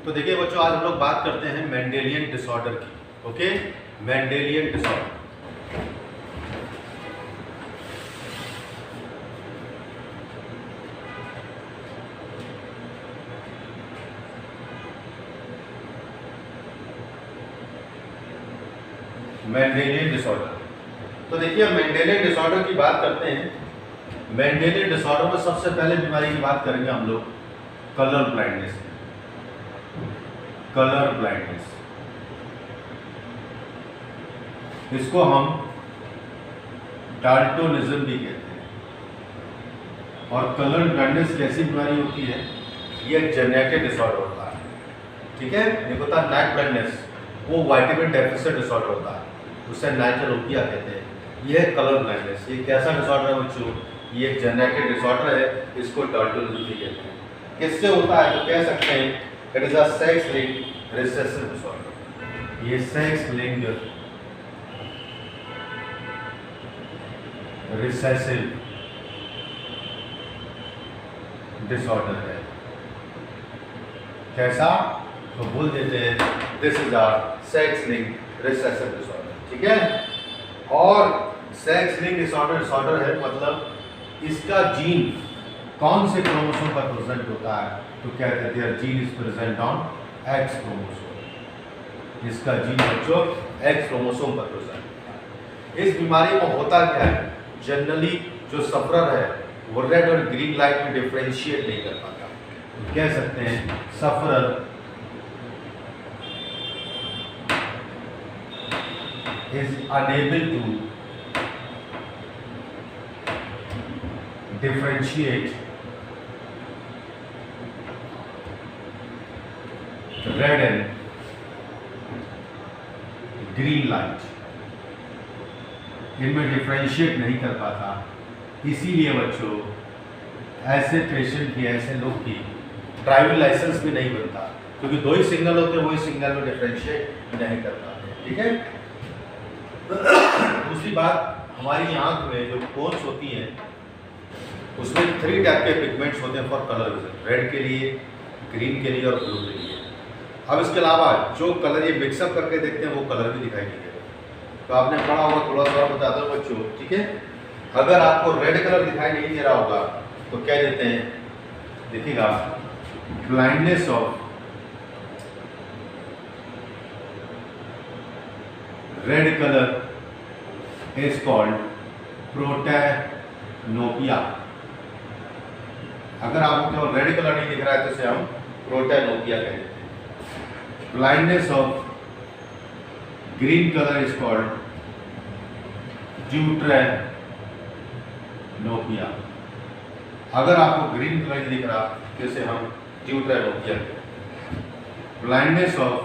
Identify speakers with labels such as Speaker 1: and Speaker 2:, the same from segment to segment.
Speaker 1: तो देखिए बच्चों, आज हम लोग बात करते हैं मेंडेलियन डिसऑर्डर की। Okay, Mendelian disorder. Mendelian disorder. तो देखिए, मेंडेलियन डिसऑर्डर की बात करते हैं। मेंडेलियन डिसऑर्डर में सबसे पहले बीमारी की बात करेंगे हम लोग कलर ब्लाइंडनेस। कलर ब्लाइंडनेस, इसको हम डाल्टोनिज्म भी कहते हैं। और कलर ब्लाइंडनेस कैसी बीमारी होती है? ये जेनेटिक डिसऑर्डर होता है। ठीक है, एक होता है नाइट ब्लाइंडनेस, वो विटामिन डेफिशिएंट डिसऑर्डर होता है, उसे नाइट्रोपिया कहते हैं। ये है कलर ब्लाइंडनेस। ये कैसा डिसऑर्डर है बच्चों? ये एक जेनेटिक डिसऑर्डर है, इसको डाल्टोनिज्म भी कहते हैं। किससे होता है? तो कह सकते हैं it is a sex linked recessive disorder. ये सेक्स लिंक्ड रिसेसिव डिसऑर्डर है। कैसा? तो बोल देते हैं this is a sex linked recessive disorder. ठीक है, और सेक्स लिंक्ड डिसऑर्डर है मतलब इसका जीन कौन से क्रोमोसोम पर प्रेजेंट होता है? तो कहते हैं their gene is present on x chromosome. इसका जीन बच्चों एक्स क्रोमोसोम पर प्रेजेंट होता है। इस बीमारी में होता क्या है? जनरली जो सफरर है वो रेड और ग्रीन लाइट में डिफरेंशिएट नहीं कर पाता। तो कह सकते हैं sufferer is unable to differentiate red and green light। इनमें डिफरेंशिएट नहीं कर पाता। इसीलिए बच्चों ऐसे पेशेंट की, ऐसे लोग की ड्राइविंग लाइसेंस भी नहीं बनता, क्योंकि दो ही सिग्नल होते हैं, वही सिग्नल में डिफरेंशिएट नहीं कर पाते। ठीक है, दूसरी बात, हमारी आंख में जो कोन्स होती हैं उसमें 3 टाइप के पिगमेंट्स होते हैं फॉर कलर विजन, रेड के लिए, ग्रीन के लिए और ब्लू के लिए। अब इसके अलावा जो कलर ये मिक्सअप करके देखते हैं वो कलर भी दिखाई नहीं देगा। तो आपने पढ़ा होगा, थोड़ा सा बताता हूँ बच्चों। ठीक है, अगर आपको रेड कलर दिखाई नहीं दे रहा होगा तो क्या देते हैं? देखिएगा, blindness of red colour is called protanopia. अगर आपको रेड कलर नहीं दिख रहा है तो इसे हम प्रोटैनोपिया कहते हैं। Blindness of green colour is called deuteranopia. अगर आपको ग्रीन कलर नहीं दिख रहा तो इसे हम ड्यूट्रैनोपिया कहते हैं। Blindness of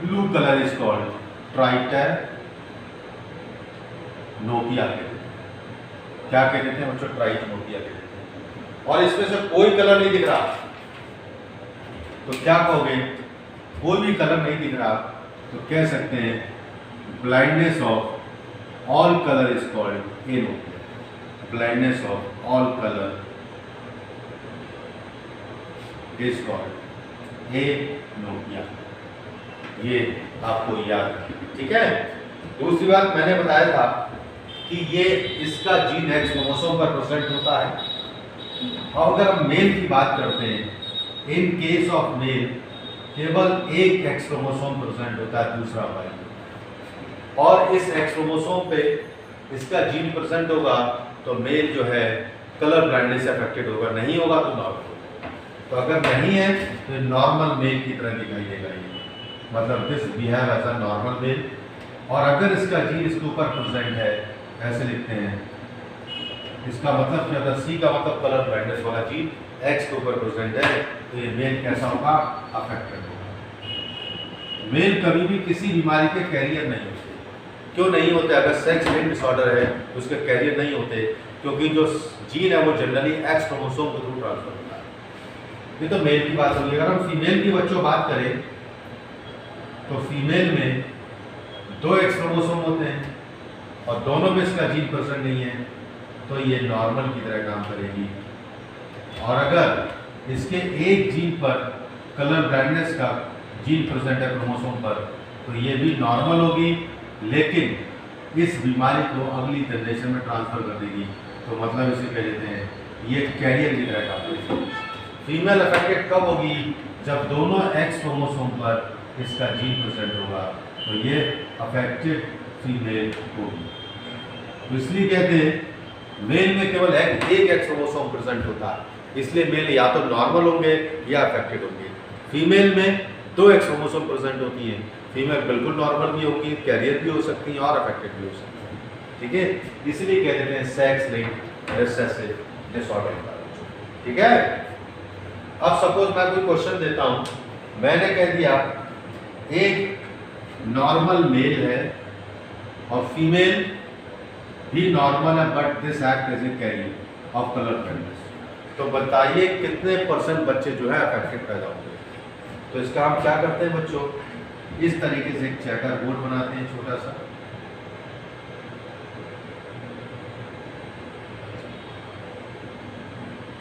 Speaker 1: blue colour is called tritanopia कहते हैं। क्या कहते थे बच्चों? ट्राइटैनोपिया कहते हैं। और इसमें से कोई कलर नहीं दिख रहा तो क्या कहोगे? कोई भी कलर नहीं दिख रहा तो कह सकते हैं blindness of all colour is called anopia. Blindness of all colour is called anopia. ये आपको याद रखना। ठीक है, दूसरी बात मैंने बताया था कि ये इसका जीन एक्स क्रोमोसोम पर प्रेजेंट होता है। और अगर हम मेल की बात करते हैं, इन केस ऑफ मेल केवल एक एक्स क्रोमोसोम प्रेजेंट होता है, दूसरा वाई। और इस एक्स क्रोमोसोम पे इसका जीन प्रेजेंट होगा तो मेल जो है कलर ब्लाइंडनेस से अफेक्टेड होगा, नहीं होगा तो नॉर्मल होगा। तो अगर नहीं है तो नॉर्मल मेल की तरह दिखाई देगा, ये मतलब this behave as a normal male. और अगर इसका जीन इसके ऊपर प्रेजेंट है, ऐसे लिखते हैं, इसका मतलब क्या होता है? सी का मतलब कलर ब्लाइंडनेस वाला जीन एक्स के ऊपर प्रेजेंट है, तो ये मेल कैसा होगा? अफेक्टेड होगा। मेल कभी भी किसी बीमारी के कैरियर नहीं होते। क्यों नहीं होते? अगर सेक्स लिंक्ड डिसऑर्डर है तो उसके कैरियर नहीं होते, क्योंकि जो जीन है वो जनरली एक्स क्रोमोसोम के थ्रू ट्रांसफर होता है। ये तो मेल की बात होगी। अगर हम फीमेल की बच्चों बात करें तो फीमेल में 2 एक्स क्रोमोसोम होते हैं और दोनों में इसका जीन प्रेजेंट नहीं है, तो ये नॉर्मल की तरह काम करेगी। और अगर इसके एक जीन पर कलर ब्लाइंडनेस का जीन प्रेजेंट है क्रोमोसोम पर, तो ये भी नॉर्मल होगी, लेकिन इस बीमारी को अगली जनरेशन में ट्रांसफर कर देगी। तो मतलब इसे कह देते हैं ये कैरियर की तरह काम। फीमेल अफेक्टेड कब होगी? जब दोनों एक्स क्रोमोसोम पर इसका जीन प्रेजेंट होगा, तो ये अफेक्टेड फीमेल होगी। तो इसलिए कहते हैं मेल में केवल एक एक्स क्रोमोसोम प्रेजेंट होता है, इसलिए मेल या तो नॉर्मल होंगे या अफेक्टेड होंगे। फीमेल में 2 एक्स क्रोमोसोम प्रेजेंट होती है, फीमेल बिल्कुल नॉर्मल भी होगी, कैरियर भी हो सकती है और अफेक्टेड भी हो सकती है। ठीक है, इसलिए कह देते हैं सेक्स लिंक्ड रिसेसिव डिसऑर्डर। ठीक है, अब सपोज मैं कोई क्वेश्चन देता हूं, मैंने कह दिया एक नॉर्मल मेल है और फीमेल भी नॉर्मल है, but this act as a carrier of colour blindness. तो बताइए कितने % बच्चे जो है अफेक्टेड पैदा होंगे। तो इसका हम क्या करते हैं बच्चों, इस तरीके से एक चेकर बोर्ड बनाते हैं छोटा सा,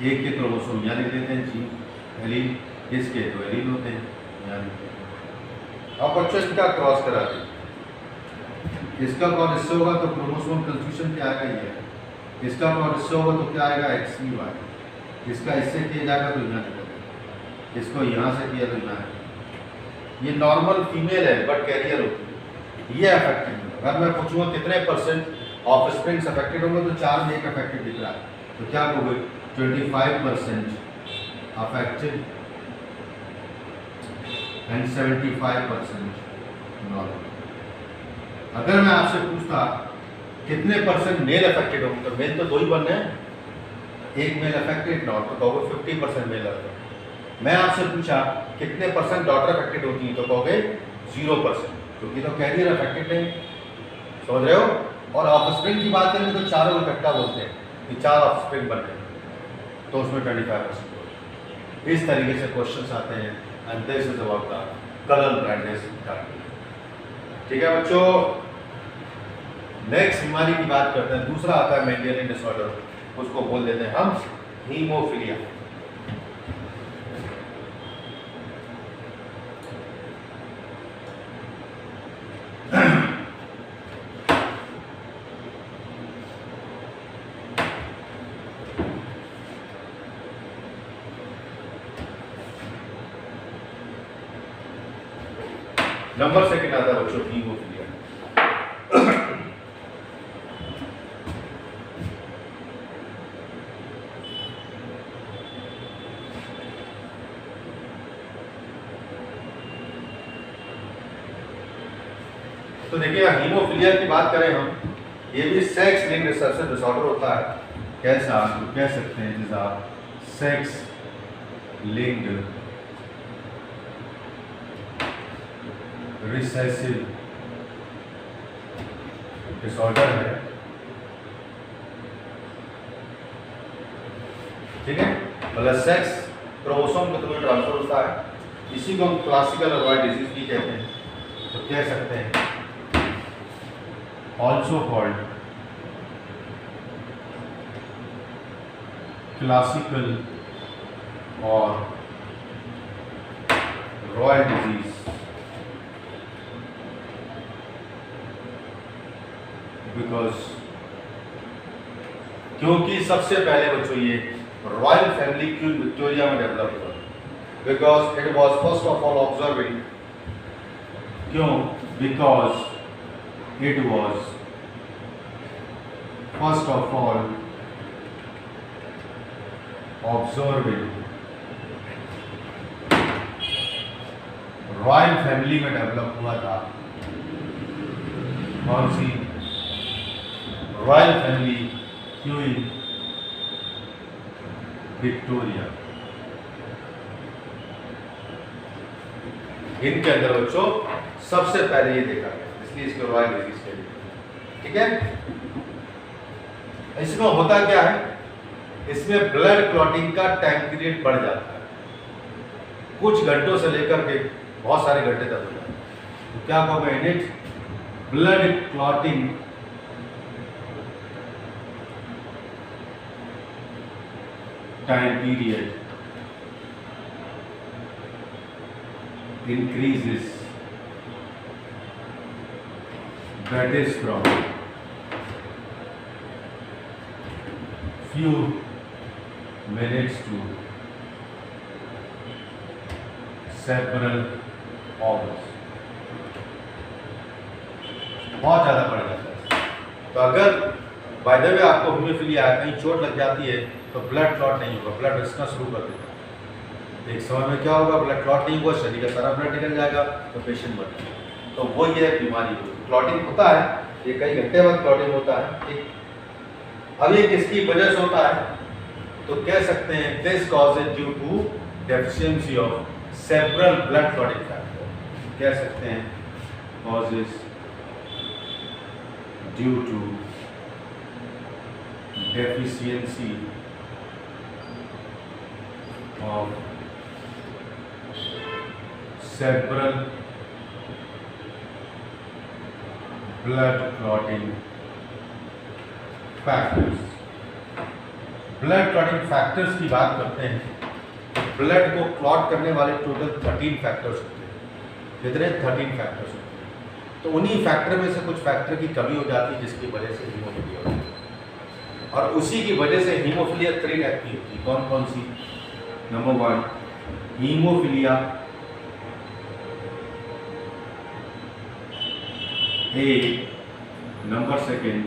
Speaker 1: एक के क्रोमोसोम यहाँ लिख देते हैं जी एलीन, इसके तो एलीन होते हैं यहाँ लिख देते हैं। अब बच्चों इसका क्रॉस कराते हैं, इसका कौन इससे होगा तो क्रोमोसोम कंस्टिट्यूशन क्या आएगा ये, इसका कौन इससे होगा तो क्या आएगा XY, इसका इससे किया जाएगा तो यहाँ निकलेगा, इसको यहाँ से किया तो यहाँ। ये नॉर्मल फीमेल है बट कैरियर होती है, ये अफेक्टेड। अगर मैं पूछूंगा कितने % ऑफ स्प्रिंग्स अफेक्टेड होंगे तो 4 में 1 अफेक्टेड दिख रहा है, तो क्या होगा 25% अफेक्टेड एंड 75% नॉर्मल। अगर मैं आपसे पूछता कितने % मेल अफेक्टेड होंगे, तो मेल तो 2 ही बनने हैं, एक मेल अफेक्टेड नॉट, तो कहोगे 50% मेल अफेक्टेड। मैं आपसे पूछा कितने % डॉटर अफेक्टेड होती है, तो कहोगे 0%, क्योंकि तो कैरियर अफेक्टेड नहीं। समझ रहे हो? और ऑफस्प्रिंग की बात करें तो चारों इकट्ठा बोलते हैं कि 4 ऑफस्प्रिंग बन गए, तो उसमें 25%। इस तरीके से क्वेश्चंस आते हैं and this is about the colour blindness. ठीक है बच्चों, नेक्स्ट बीमारी की बात करते हैं। दूसरा आता है मेंडेलियन डिसऑर्डर, उसको बोल देते हैं हम हीमोफीलिया। नंबर सेकंड आता है बच्चों हीमोफीलिया। तो देखिए हीमोफीलिया की बात करें हम, ये भी सेक्स लिंक्ड रिसेसिव डिसऑर्डर होता है। कैसा तो कह सकते हैं जैसा सेक्स लिंक्ड रिसेसिव डिसऑर्डर है। ठीक है, मतलब सेक्स क्रोमोसोम के थ्रू ट्रांसफर होता है, इसी को हम क्लासिकल रॉयल डिजीज भी कहते हैं। तो कह सकते हैं ऑल्सो कॉल्ड क्लासिकल और रॉयल डिजीज, बिकॉज क्योंकि सबसे पहले बच्चों ये रॉयल फैमिली क्वीन विक्टोरिया में डेवलप हुआ, because it was first of all observing. क्यों? Because it was first of all observing, royal family में डेवलप हुआ था। कौन सी? Royal family Queen Victoria. इनके अंदर बच्चों सबसे पहले ये देखा गया, इसलिए इसको रॉयल डिजीज कहते हैं। ठीक है, इसमें होता क्या है, इसमें ब्लड क्लॉटिंग का टाइम पीरियड बढ़ जाता है, कुछ घंटों से लेकर के बहुत सारे घंटे तक होता है। तो क्या कहोगे in it blood clotting time period increases, that is from few minutes to several hours, बहुत ज़्यादा बढ़ जाता है। तो अगर बाय द वे आपको हीमोफिलिया कहीं चोट लग जाती है तो ब्लड क्लॉट नहीं होगा, ब्लड रिसना शुरू कर देता है। एक समय में क्या होगा, ब्लड क्लॉट नहीं हुआ, शरीर का सारा ब्लड निकल जाएगा तो पेशेंट मर जाएगा। तो वो ये बीमारी होगी, क्लॉटिंग होता है, ये कई घंटे बाद क्लॉटिंग होता है, ठीक। अब ये किसकी वजह से होता है, तो कह सकते हैं this cause is due to deficiency of several blood clotting factor, कह सकते हैं causes due to deficiency of several blood clotting factors। Blood clotting factors की बात करते हैं, ब्लड को क्लॉट करने वाले टोटल 13 फैक्टर्स होते हैं। कितने? 13 फैक्टर्स होते हैं। तो उन्हीं फैक्टर में से कुछ फैक्टर की कमी हो जाती है जिसकी वजह से हीमोफिलिया होती है, और उसी की वजह से हीमोफिलिया 3 टाइप की होती है। कौन कौन सी? Number 1 haemophilia A, number 2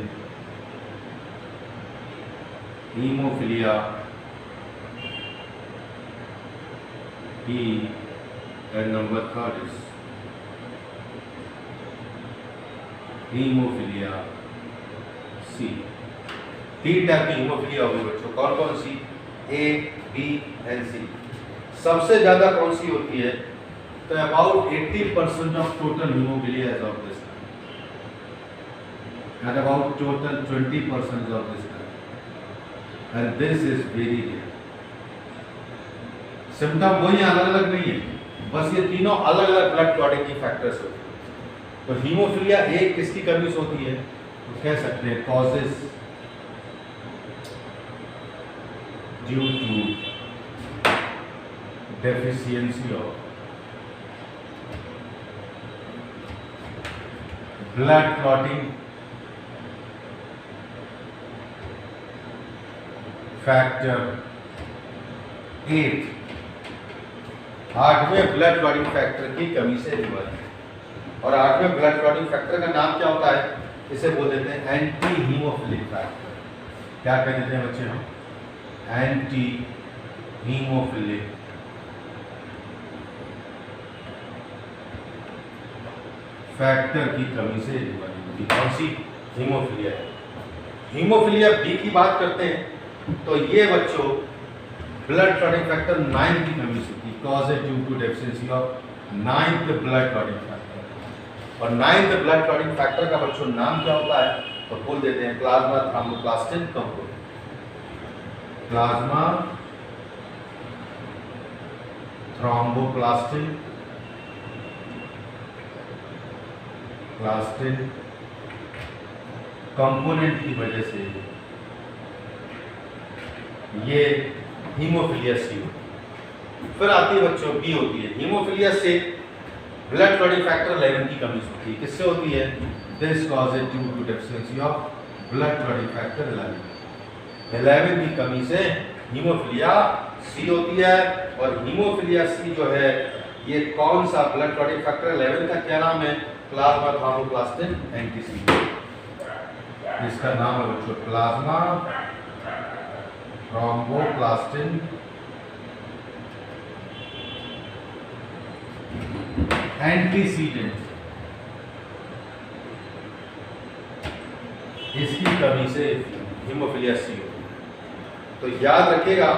Speaker 1: haemophilia B, and number 3 is haemophilia C. 3 type की हीमोफिलिया होगी बच्चों। कौन कौन सी? ए, बी एंड सी। सबसे ज्यादा कौन सी होती है? तो about 80% of total haemophilia is of this type, and about total 20% of this type, and this is very rare. Symptom वही अलग अलग नहीं है, बस ये तीनों अलग अलग ब्लड क्लॉटिंग की फैक्टर्स होती है। तो हीमोफिलिया ए किसकी कमी से होती है? तो कह सकते हैं causes due to deficiency of blood clotting factor 8, 8वें ब्लड क्लॉटिंग फैक्टर की कमी से बीमारी है। और 8वें ब्लड क्लॉटिंग फैक्टर का नाम क्या होता है? इसे बोल देते हैं एंटी हीमोफिलिक फैक्टर। क्या कह देते हैं बच्चे हम? एंटी हीमोफिलिक फैक्टर की कमी से बीमारी होती है। कौन सी? हीमोफिलिया। हीमोफिलिया बी की बात करते हैं तो ये बच्चों ब्लड क्लॉटिंग फैक्टर 9 की कमी से होती है, cause due to deficiency of 9th blood clotting factor. और 9th ब्लड क्लॉटिंग फैक्टर का बच्चों नाम क्या होता है? तो बोल देते हैं plasma thromboplastin compound. Plasma thromboplastin component की वजह से ये हीमोफिलिया सी होती है। फिर आती है बच्चों बी होती है। हीमोफिलिया से ब्लड क्लॉटिंग फैक्टर 11 की कमी होती है। किससे होती है? This causes due to deficiency of blood clotting factor 11 की कमी से हीमोफिलिया सी होती है। और हीमोफिलिया सी जो है ये कौन सा ब्लड क्लॉटिंग फैक्टर 11 का क्या नाम है? प्लाज्मा थ्रोम्बोप्लास्टिन एंटीसी, जिसका नाम है बच्चों प्लाज्मा थ्रोम्बोप्लास्टिन एंटीसीडेंट। इसकी कमी से हीमोफिलिया सी होती है। तो याद रखिएगा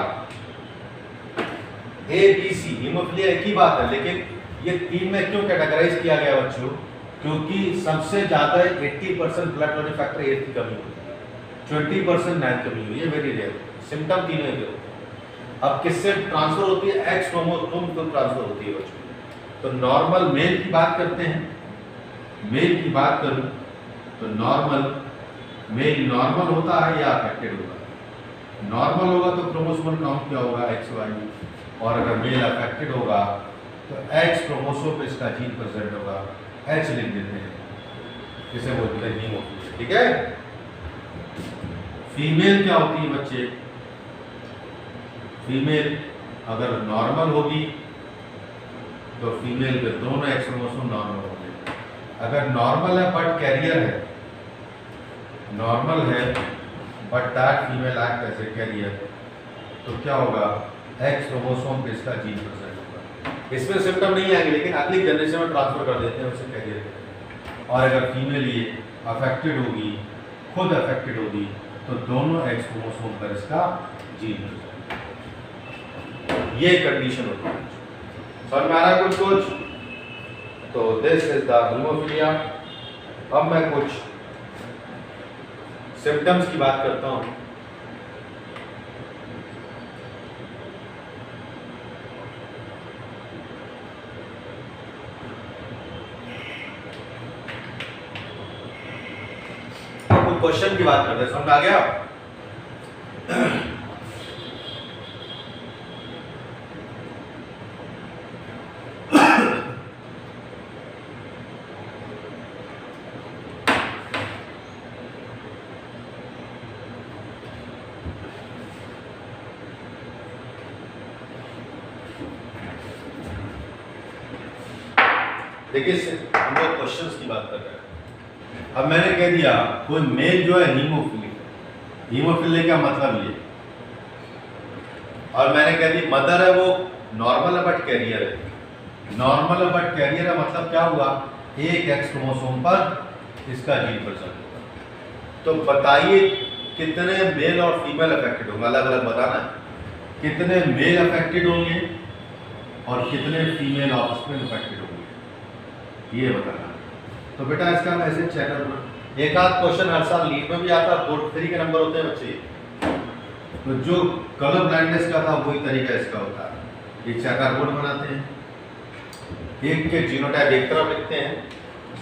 Speaker 1: ए बी सी हीमोफिलिया एक ही बात है, लेकिन ये 3 में क्यों कैटेगराइज किया गया बच्चों? क्योंकि सबसे ज्यादा 80% ब्लड क्लॉटिंग फैक्टर 8 की कमी होती है, 20% 9 कमी हुई है, वेरी रेयर। सिम्टम तीनों के होते हैं। अब किससे ट्रांसफर होती है? एक्स क्रोमोसोम को ट्रांसफर होती है बच्चों। तो नॉर्मल मेल की बात करते हैं, मेल की बात करूं तो नॉर्मल मेल नॉर्मल होता है या अफेक्टेड होगा? नॉर्मल होगा तो क्रोमोसोमल काउंट क्या होगा? XY। और अगर मेल अफेक्टेड होगा तो X क्रोमोसोम पे इसका जीन प्रेजेंट होगा, H लिख देते हैं, इसे बोलते हैं हीमोफिलिया। ठीक है। फीमेल क्या होती है बच्चे? फीमेल अगर नॉर्मल होगी तो फीमेल के दोनों एक्स क्रोमोसोम नॉर्मल होंगे। अगर नॉर्मल है बट कैरियर है, नॉर्मल है but that female act as a carrier, तो क्या होगा? एक्स क्रोमोसोम पे इसका जीन प्रेजेंट होगा। इसमें सिम्टम नहीं आएंगे लेकिन अगली जनरेशन में ट्रांसफर कर देते हैं उसे कैरियर। और अगर फीमेल ये अफेक्टेड होगी, खुद अफेक्टेड होगी, तो दोनों एक्स क्रोमोसोम पर इसका जीन प्रेजेंट, ये कंडीशन होती है। समझ में आ रहा है कुछ? तो दिस इज द हीमोफिलिया। अब मैं कुछ सिम्टम्स की बात करता हूं। कुछ क्वेश्चन की बात करते हैं, समझ आ गया? देखिए हम लोग क्वेश्चंस की बात कर रहे हैं। अब मैंने कह दिया कोई मेल जो है हीमोफिलिक, हीमोफिलिक का मतलब ये, और मैंने कह दी मदर है वो नॉर्मल है बट कैरियर है। नॉर्मल है बट कैरियर है मतलब क्या हुआ? एक एक्स क्रोमोसोम पर इसका जीन प्रेजेंट होगा। तो बताइए कितने मेल और फीमेल अफेक्टेड होंगे, अलग अलग बताना है। कितने मेल अफेक्टेड होंगे और कितने फीमेल ऑफस्प्रिंग अफेक्टेड होंगे, ये बताना। तो बेटा इसका मैसेज चेक करना। एक आध क्वेश्चन हर साल लीड में भी आता है, बोर्ड 3 के नंबर होते हैं बच्चे। तो जो कलर ब्लाइंडनेस का था वही तरीका इसका होता है। ये चेकर बोर्ड बनाते हैं, एक के जीनोटाइप एक तरफ लिखते हैं।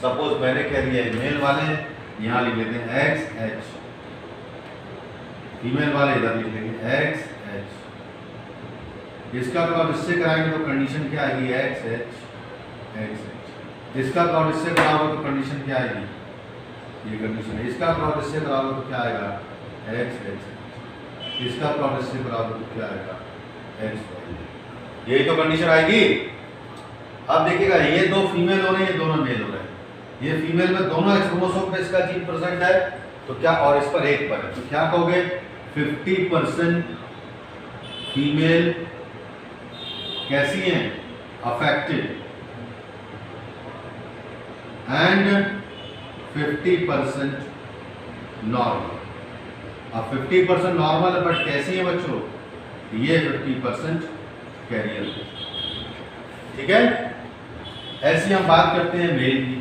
Speaker 1: सपोज मैंने कह दिया मेल वाले यहाँ लिख लेते हैं एक्स एच, फीमेल वाले इधर लिख लेंगे एक्स एच। इसका तो इससे कराएंगे तो कंडीशन क्या आएगी? X H x H. इसका प्लॉट इससे कराओगे तो कंडीशन क्या आएगी? ये कंडीशन है। इसका प्लॉट इससे कराओगे तो क्या आएगा? X x. इसका प्लॉट इससे कराओगे तो क्या आएगा? X y. यही तो कंडीशन आएगी। अब देखिएगा ये दो फीमेल हो रहे हैं, ये दोनों मेल हो रहे हैं। ये फीमेल में दोनों एक्स क्रोमोसोम पे इसका जीन प्रेजेंट है, तो क्या, और इस पर एक पर है, तो क्या कहोगे? 50% फीमेल कैसी हैं? Affected, and 50% normal. अब 50% नॉर्मल है बट कैसी है बच्चों? ये 50% कैरियर। ठीक है। ऐसी हम बात करते हैं मेल की।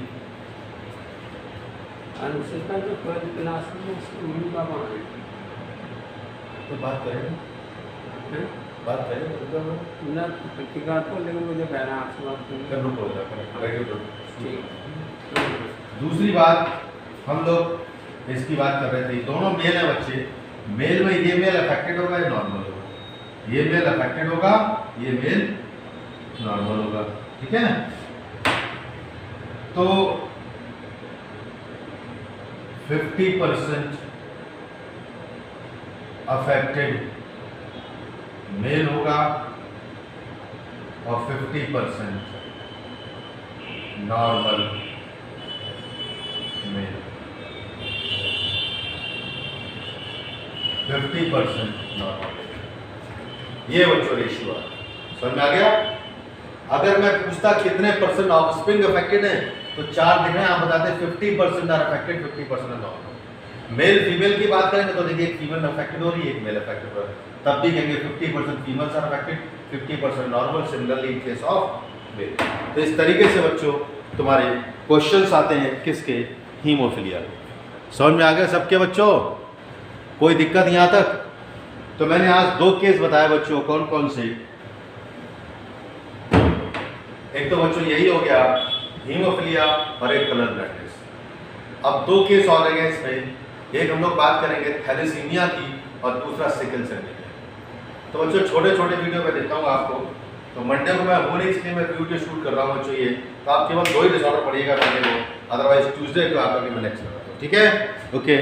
Speaker 1: तो बात करें दूसरी बात हम लोग इसकी बात कर रहे थे, दोनों मेल है बच्चे। मेल में ये मेल अफेक्टेड होगा, ये नॉर्मल होगा। ये मेल अफेक्टेड होगा, ये मेल नॉर्मल होगा। ठीक है ना? तो 50% अफेक्टेड मेल होगा और 50% नॉर्मल मेल। 50% नॉर्मल। ये बच्चों रेशियो है, समझ में आ गया? अगर मैं पूछता कितने परसेंट ऑफस्प्रिंग अफेक्टेड है, तो 4 दिख रहे हैं, आप बताते 50% are affected, 50% normal. Male female की बात करेंगे तो देखिए एक फीमेल अफेक्टेड हो रही है, एक मेल अफेक्टेड हो रहा है, तब भी कहेंगे 50% females are affected, 50% normal. Similarly in case of male. तो इस तरीके से बच्चों तुम्हारे क्वेश्चंस आते हैं किसके? हीमोफिलिया। समझ में आ गया सबके बच्चों? कोई दिक्कत यहाँ तक? तो मैंने आज 2 केस बताए बच्चों, कौन कौन से? एक तो बच्चों यही हो गया हीमोफिलिया और एक कलर ब्लाइंडनेस। अब 2 केस और रहेंगे इसमें। एक हम लोग बात करेंगे थैलेसीमिया की और दूसरा सिकल सेल एनीमिया। तो बच्चों छोटे छोटे वीडियो में देता हूँ आपको, तो मंडे को मैं हूँ नहीं, इसलिए मैं वीडियो शूट कर रहा हूँ बच्चों ये। तो आप केवल 2 ही डिसऑर्डर पढ़िएगा मंडे को, अदरवाइज ट्यूसडे को आपका मैं नेक्स्ट लगाता हूँ, ठीक है। ओके।